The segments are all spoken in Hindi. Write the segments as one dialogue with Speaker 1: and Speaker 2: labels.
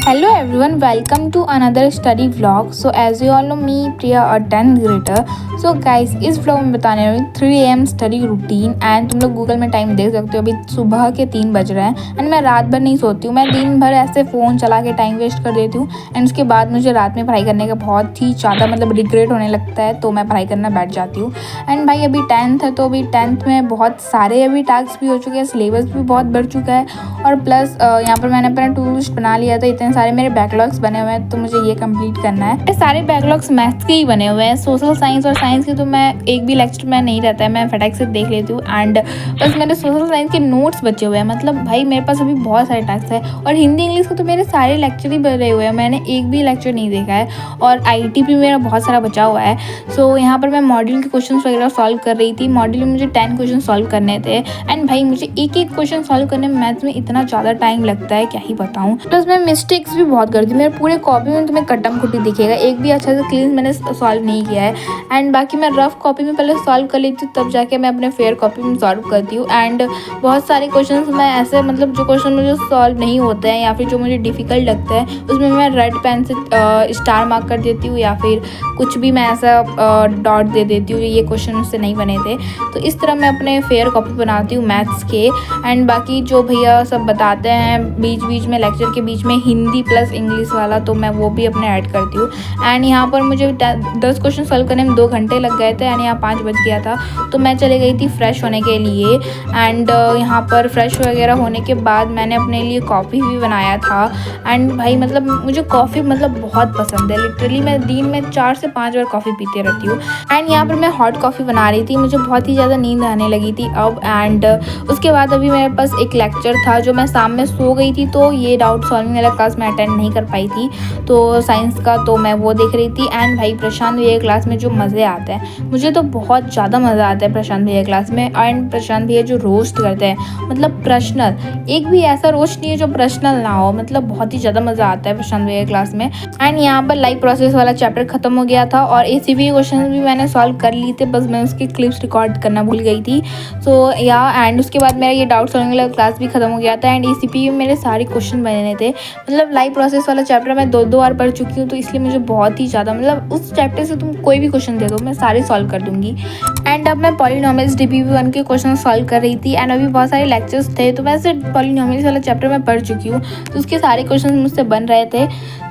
Speaker 1: Hello everyone, welcome to another study vlog. So as you all know me Priya और 10th grader. So guys इस vlog में बताने वाली 3 AM स्टडी रूटीन एंड तुम लोग गूगल में टाइम देख सकते हो। अभी सुबह के 3 बज रहे हैं एंड मैं रात भर नहीं सोती हूँ। मैं दिन भर ऐसे फ़ोन चला के टाइम वेस्ट कर देती हूँ एंड उसके बाद मुझे रात में पढ़ाई करने का बहुत ही ज़्यादा रिग्रेट होने लगता है, तो मैं पढ़ाई करना बैठ जाती हूँ। एंड भाई अभी 10th है, तो अभी 10th में बहुत सारे अभी टास्क भी हो चुके हैं, सिलेबस भी बहुत बढ़ चुका है और प्लस यहाँ पर मैंने अपना टू लिस्ट बना लिया था। इतने सारे मेरे बैकलॉग्स बने हुए हैं तो मुझे ये कंप्लीट करना है। ये सारे बैकलॉग्स मैथ्स के ही बने हुए हैं, सोशल साइंस और साइंस के तो मैं एक भी लेक्चर में नहीं रहता है, मैं फटाक से देख लेती हूँ। एंड बस मेरे सोशल साइंस के नोट्स बचे हुए हैं, मतलब भाई मेरे पास अभी बहुत सारे टास्क है। और हिंदी इंग्लिश के तो मेरे सारे लेक्चर ही भरे हुए हैं, मैंने एक भी लेक्चर नहीं देखा है। और IT भी मेरा बहुत सारा बचा हुआ है। सो यहाँ पर मैं मॉड्यूल के क्वेश्चन वगैरह सॉल्व कर रही थी। मॉड्यूल में मुझे 10 क्वेश्चन सॉल्व करने थे एंड भाई मुझे एक एक क्वेश्चन सॉल्व करने में मैथ्स में इतना ज़्यादा टाइम लगता है, क्या ही बताऊँ। प्लस मैं मिस्टेक्स भी बहुत करती हूँ, मेरे पूरे कॉपी में तुम्हें कट्टम खुट्टी दिखेगा, एक भी अच्छा से क्लीन मैंने सॉल्व नहीं किया है। एंड बाकी मैं रफ कॉपी में पहले सॉल्व कर लेती हूँ, तब जाके मैं अपने फेयर कॉपी में सॉल्व करती हूँ। एंड बहुत सारे क्वेश्चन मैं ऐसे जो क्वेश्चन मुझे सॉल्व नहीं होते हैं या फिर जो मुझे डिफ़िकल्ट लगता है उसमें मैं रेड पेन से स्टार मार्क कर देती हूँ या फिर कुछ भी मैं ऐसा डॉट दे देती हूँ, ये क्वेश्चन मुझसे नहीं बने थे। तो इस तरह मैं अपने फेयर कॉपी बनाती हूँ मैथ्स के। एंड बाकी जो भैया सब बताते हैं बीच बीच में लेक्चर के बीच में हिंदी प्लस इंग्लिश वाला, तो मैं वो भी अपने ऐड करती हूँ। एंड यहाँ पर मुझे 10 क्वेश्चन सॉल्व करने में 2 घंटे लग गए थे एंड यहाँ 5 बज गया था, तो मैं चले गई थी फ्रेश होने के लिए। एंड यहाँ पर फ्रेश वगैरह होने के बाद मैंने अपने लिए कॉफ़ी भी बनाया था। एंड भाई मुझे कॉफ़ी बहुत पसंद है, लिटरली मैं दिन में 4 से 5 बार कॉफ़ी पीते रहती हूँ। एंड यहाँ पर मैं हॉट कॉफ़ी बना रही थी, मुझे बहुत ही ज़्यादा नींद आने लगी थी अब। एंड उसके बाद अभी मेरे पास एक लेक्चर था जो मैं शाम में सो गई थी, तो ये डाउट सॉल्विंग वाला क्लास मैं अटेंड नहीं कर पाई थी तो साइंस का, तो मैं वो देख रही थी। एंड भाई प्रशांत भैया क्लास में जो मज़े आते हैं, मुझे तो बहुत ज़्यादा मज़ा आता है प्रशांत भैया क्लास में। एंड प्रशांत भैया जो रोस्ट करते हैं, पर्सनल, एक भी ऐसा रोस्ट नहीं है जो पर्सनल ना हो, बहुत ही ज़्यादा मज़ा आता है प्रशांत भैया क्लास में। एंड यहाँ पर लाइव प्रोसेस वाला चैप्टर ख़त्म हो गया था और ACP क्वेश्चन भी मैंने सॉल्व कर लिए थे, बस मैं उसकी क्लिप्स रिकॉर्ड करना भूल गई थी। सो एंड उसके बाद मेरा ये डाउट सॉल्विंग वाला क्लास भी ख़त्म हो गया था एंड ACP में मेरे सारे क्वेश्चन बने थे। लाइव प्रोसेस वाला चैप्टर मैं 2 बार पढ़ चुकी हूँ, तो इसलिए मुझे बहुत ही ज़्यादा उस चैप्टर से तुम कोई भी क्वेश्चन दे दो मैं सारे सॉल्व कर दूँगी। एंड अब मैं पॉलिनोमियल्स DPP1 के क्वेश्चन सॉल्व कर रही थी एंड अभी बहुत सारे लेक्चर्स थे, तो वैसे पॉलिनोमियल्स वाला चैप्टर मैं पढ़ चुकी हूँ, तो उसके सारे क्वेश्चन मुझसे बन रहे थे।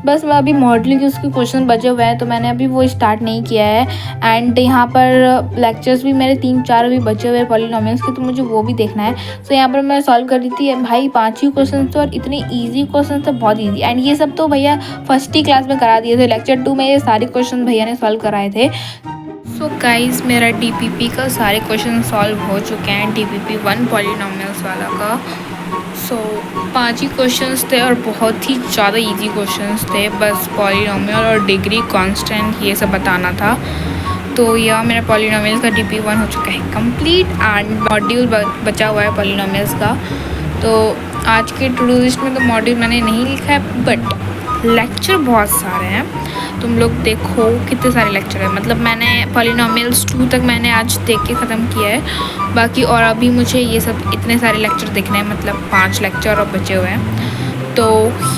Speaker 1: बस मैं अभी मॉडलिंग के उसके क्वेश्चन बचे हुए हैं, तो मैंने अभी वो स्टार्ट नहीं किया है। एंड यहाँ पर लेक्चर्स भी मेरे 3-4 अभी बचे हुए हैं पॉलिनोमियल्स के, तो मुझे वो भी देखना है। सो यहाँ पर मैं सॉल्व कर रही थी भाई 5 ही क्वेश्चन थे और इतने ईजी क्वेश्चन थे, बहुत ईजी। एंड ये सब तो भैया फर्स्ट ही क्लास में करा दिए थे, लेक्चर 2 में ये सारे क्वेश्चन भैया ने सॉल्व कराए थे। सो गाइस मेरा DPP का सारे क्वेश्चन सॉल्व हो चुके हैं, DPP1 पॉलिनोमियल्स वाला का। सो 5 ही क्वेश्चंस थे और बहुत ही ज़्यादा इजी क्वेश्चंस थे, बस पॉलिनोमियल और डिग्री कांस्टेंट ये सब बताना था। तो यह मेरा पॉलिनोमियल्स का DP1 हो चुका है कंप्लीट एंड मॉड्यूल बचा हुआ है पॉलिनोमियल्स का। तो आज के टू डू लिस्ट में तो मॉड्यूल मैंने नहीं लिखा है, बट लेक्चर बहुत सारे हैं, तुम लोग देखो कितने सारे लेक्चर हैं। मैंने पॉलिनोमियल्स 2 तक मैंने आज देख के ख़त्म किया है, बाकी और अभी मुझे ये सब इतने सारे लेक्चर देखने हैं, 5 लेक्चर और बचे हुए हैं। तो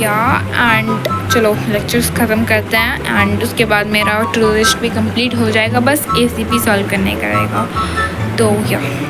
Speaker 1: एंड चलो लेक्चर्स ख़त्म करते हैं एंड उसके बाद मेरा टू डू लिस्ट भी कंप्लीट हो जाएगा, बस ACP सॉल्व करने का रहेगा। तो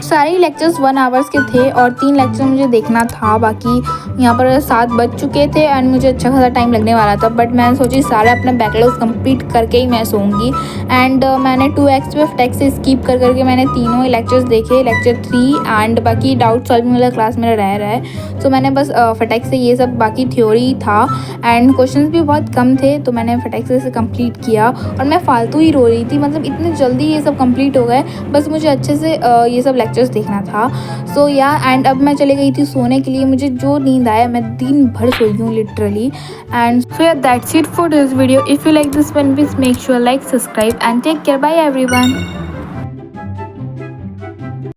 Speaker 1: सारे लेक्चर्स 1 आवर्स के थे और 3 लेक्चर मुझे देखना था। बाकी यहाँ पर 7 बज चुके थे एंड मुझे अच्छा खासा टाइम लगने वाला था, बट मैंने सोची सारे अपने बैकलॉग्स कंप्लीट करके ही मैं सोऊंगी। एंड मैंने 2x पे फटैक से स्किप करके मैंने तीनों ही लेक्चर्स देखे, लेक्चर 3 एंड बाकी डाउट सॉल्विंग वाला क्लास मेरा रह रहा है। सो मैंने बस फटैक से ये सब, बाकी थ्योरी था एंड क्वेश्चन भी बहुत कम थे, तो मैंने फटैक से कंप्लीट किया। और मैं फालतू ही रो रही थी, इतने जल्दी ये सब कंप्लीट हो गए, बस मुझे अच्छे से ये सब लेक्चर्स देखना था। सो एंड अब मैं चले गई थी सोने के लिए, मुझे जो नींद आया मैं दिन भर सोई हूँ literally. And so that's it for this video. If you like this one please make sure like, subscribe and take care. Bye everyone.